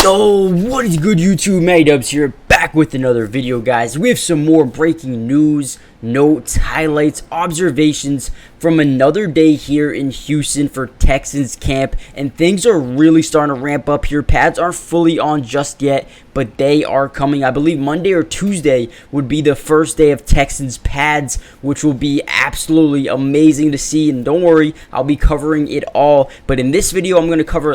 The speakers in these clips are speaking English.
Yo, what is good, YouTube? Matty Dubs here, back with another video, guys. We have some more breaking news, notes, highlights, observations from another day here in Houston for Texans camp, and things are really starting to ramp up here. Pads aren't fully on just yet, but they are coming. I believe Monday or Tuesday would be the first day of Texans pads, which will be absolutely amazing to see. And don't worry, I'll be covering it all. But in this video, I'm going to cover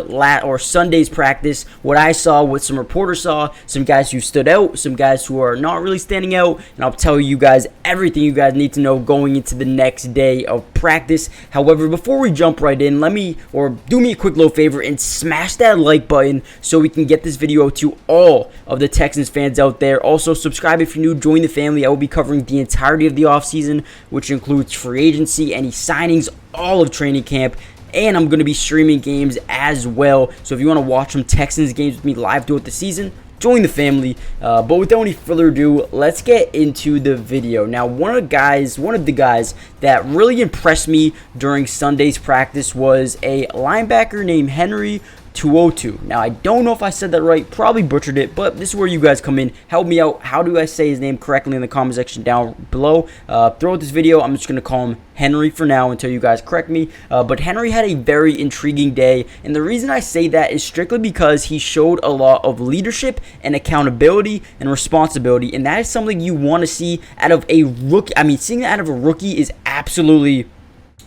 Sunday's practice, what I saw, what some reporters saw, some guys who stood out, some guys who are not really standing out, and I'll tell you guys everything you guys need to know going into the next day of practice. However, before we jump right in, do me a quick little favor and smash that like button so we can get this video to all of the Texans fans out there. Also, subscribe if you're new, join the family. I will be covering the entirety of the offseason, which includes free agency, any signings, all of training camp, and I'm going to be streaming games as well. So if you want to watch some Texans games with me live throughout the season, join the family. But without any further ado, let's get into the video. Now, one of the guys that really impressed me during Sunday's practice was a linebacker named Henry 202. Now, I don't know if I said that right, probably butchered it, but this is where you guys come in. Help me out. How do I say his name correctly in the comment section down below? Throughout this video, I'm just going to call him Henry for now until you guys correct me. But Henry had a very intriguing day, and the reason I say that is strictly because he showed a lot of leadership and accountability and responsibility, and that is something you want to see out of a rookie. I mean, seeing that out of a rookie is absolutely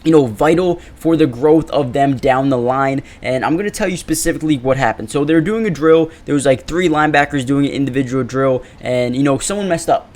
vital for the growth of them down the line. And I'm going to tell you specifically what happened. So they're doing a drill. There was like 3 linebackers doing an individual drill, and someone messed up,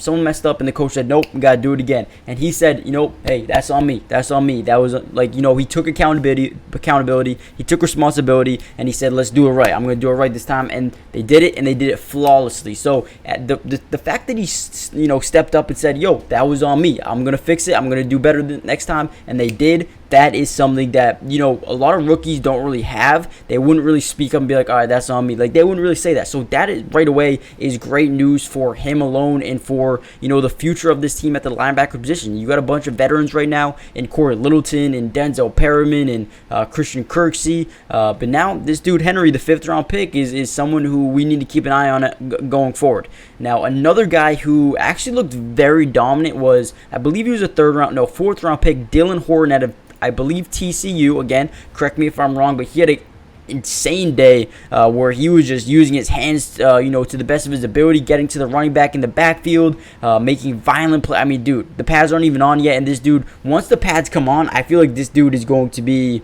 and the coach said, nope, we got to do it again. And he said, hey, that's on me. That was he took accountability, he took responsibility, and he said, let's do it right. I'm going to do it right this time. And they did it, and they did it flawlessly. So the fact that he stepped up and said, yo, that was on me, I'm going to fix it, I'm going to do better the next time, and they did. That is something that a lot of rookies don't really have. They wouldn't really speak up and be like, all right, that's on me. Like, they wouldn't really say that. So that is right away is great news for him alone and for the future of this team at the linebacker position. You got a bunch of veterans right now in Corey Littleton and Denzel Perriman and Christian Kirksey, but now this dude Henry, the 5th round pick, is someone who we need to keep an eye on going forward. Now, another guy who actually looked very dominant was, I believe he was a 4th round pick, Dylan Horton out of, I believe, TCU. Again, correct me if I'm wrong, but he had an insane day where he was just using his hands, to the best of his ability, getting to the running back in the backfield, making violent play. I mean, dude, the pads aren't even on yet, and this dude, once the pads come on, I feel like this dude is going to be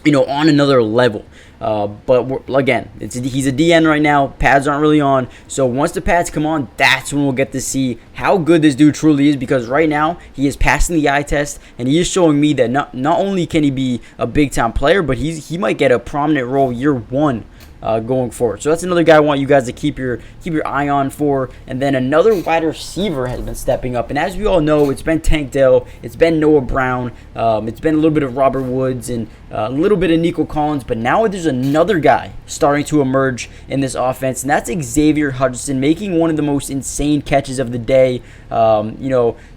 on another level. But again, he's a DN right now. Pads aren't really on. So once the pads come on, that's when we'll get to see how good this dude truly is. Because right now, he is passing the eye test, and he is showing me that not only can he be a big-time player, but he might get a prominent role year 1. Going forward. So that's another guy I want you guys to keep your eye on for. And then another wide receiver has been stepping up, and as we all know, it's been Tank Dell, it's been Noah Brown, it's been a little bit of Robert Woods and a little bit of Nico Collins, but now there's another guy starting to emerge in this offense, and that's Xavier Hutchinson, making one of the most insane catches of the day.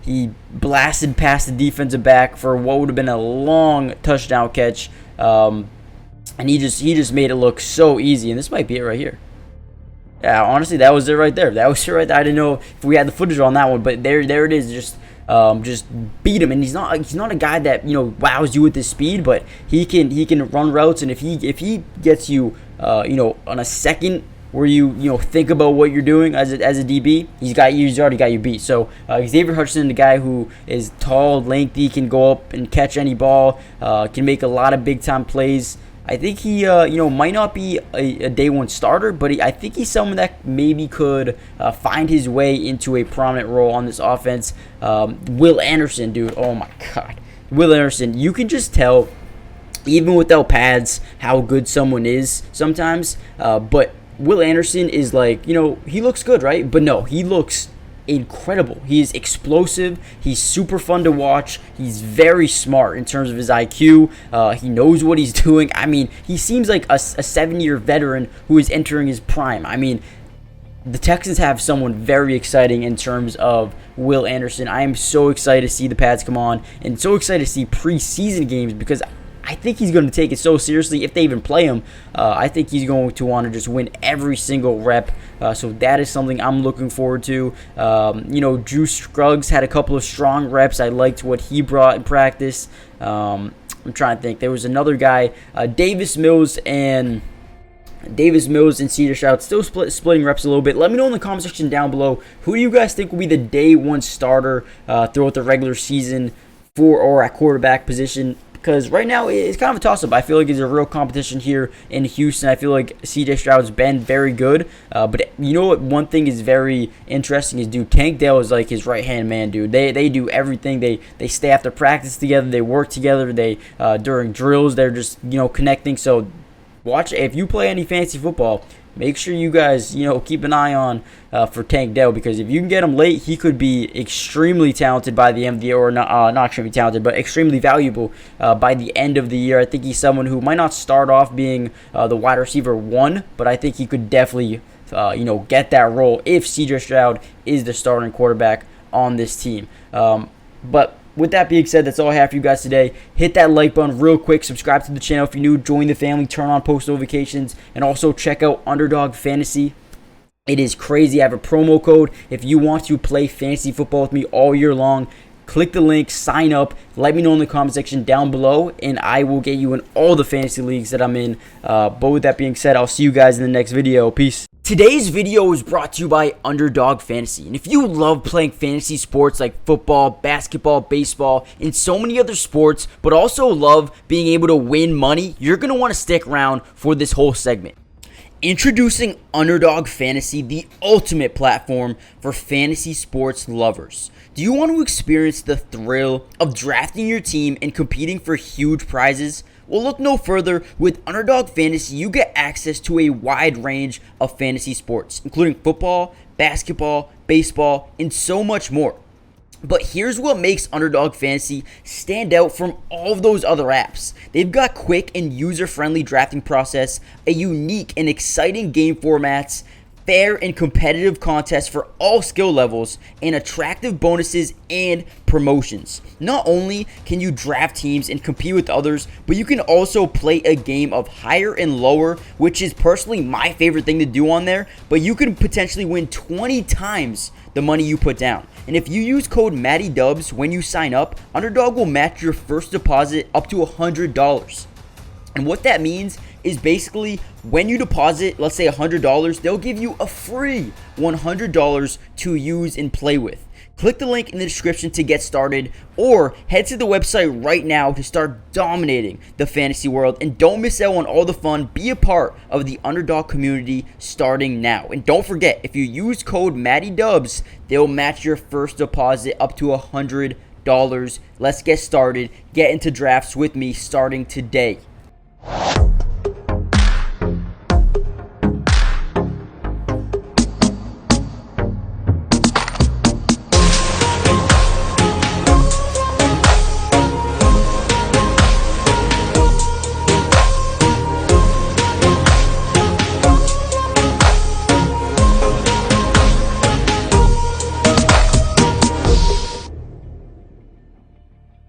He blasted past the defensive back for what would have been a long touchdown catch. And he just made it look so easy, and this might be it right here. Yeah, honestly, that was it right there. I didn't know if we had the footage on that one, but there it is. Just beat him, and he's not a guy that wows you with his speed, but he can run routes, and if he gets you on a second where you think about what you're doing as a DB, he's already got you beat. So Xavier Hutchinson, the guy who is tall, lengthy, can go up and catch any ball, can make a lot of big time plays. I think he, might not be a day 1 starter, but I think he's someone that maybe could find his way into a prominent role on this offense. Will Anderson, dude, oh my God. Will Anderson, you can just tell, even without pads, how good someone is sometimes. But Will Anderson is like, he looks good, right? But no, he looks incredible. He's explosive. He's super fun to watch. He's very smart in terms of his IQ. He knows what he's doing. I mean, he seems like a 7-year veteran who is entering his prime. I mean, the Texans have someone very exciting in terms of Will Anderson. I am so excited to see the pads come on, and so excited to see preseason games, because I think he's going to take it so seriously if they even play him. I think he's going to want to just win every single rep. So that is something I'm looking forward to. Drew Scruggs had a couple of strong reps. I liked what he brought in practice. I'm trying to think. There was another guy, Davis Mills and Cedar Stroud still splitting reps a little bit. Let me know in the comment section down below, who do you guys think will be the day one starter throughout the regular season for or at quarterback position? Because right now it's kind of a toss-up. I feel like it's a real competition here in Houston. I feel like CJ Stroud's been very good. But you know what? One thing is very interesting is, dude, Tank Dell is like his right-hand man, dude. They do everything. They stay after practice together. They work together. They during drills, they're just, connecting. So watch, if you play any fantasy football, make sure you guys, keep an eye on for Tank Dell, because if you can get him late, he could be extremely talented by the end of the year, or not extremely talented, but extremely valuable by the end of the year. I think he's someone who might not start off being the wide receiver 1, but I think he could definitely, get that role if CJ Stroud is the starting quarterback on this team. But with that being said, that's all I have for you guys today. Hit that like button real quick. Subscribe to the channel if you're new. Join the family. Turn on post notifications. And also check out Underdog Fantasy. It is crazy. I have a promo code. If you want to play fantasy football with me all year long, click the link, sign up, let me know in the comment section down below, and I will get you in all the fantasy leagues that I'm in. But with that being said, I'll see you guys in the next video. Peace. Today's video is brought to you by Underdog Fantasy. And if you love playing fantasy sports like football, basketball, baseball, and so many other sports, but also love being able to win money, you're going to want to stick around for this whole segment. Introducing Underdog Fantasy, the ultimate platform for fantasy sports lovers. Do you want to experience the thrill of drafting your team and competing for huge prizes? Well, look no further. With Underdog Fantasy, you get access to a wide range of fantasy sports, including football, basketball, baseball, and so much more. But here's what makes Underdog Fantasy stand out from all of those other apps. They've got quick and user-friendly drafting process, a unique and exciting game formats, fair and competitive contests for all skill levels, and attractive bonuses and promotions. Not only can you draft teams and compete with others, but you can also play a game of higher and lower, which is personally my favorite thing to do on there, but you can potentially win 20 times the money you put down. And if you use code MattyDubs when you sign up, Underdog will match your first deposit up to $100. And what that means is basically when you deposit, let's say $100, they'll give you a free $100 to use and play with. Click the link in the description to get started, or head to the website right now to start dominating the fantasy world. And don't miss out on all the fun. Be a part of the Underdog community starting now. And don't forget, if you use code MattyDubs, they'll match your first deposit up to $100. Let's get started. Get into drafts with me starting today.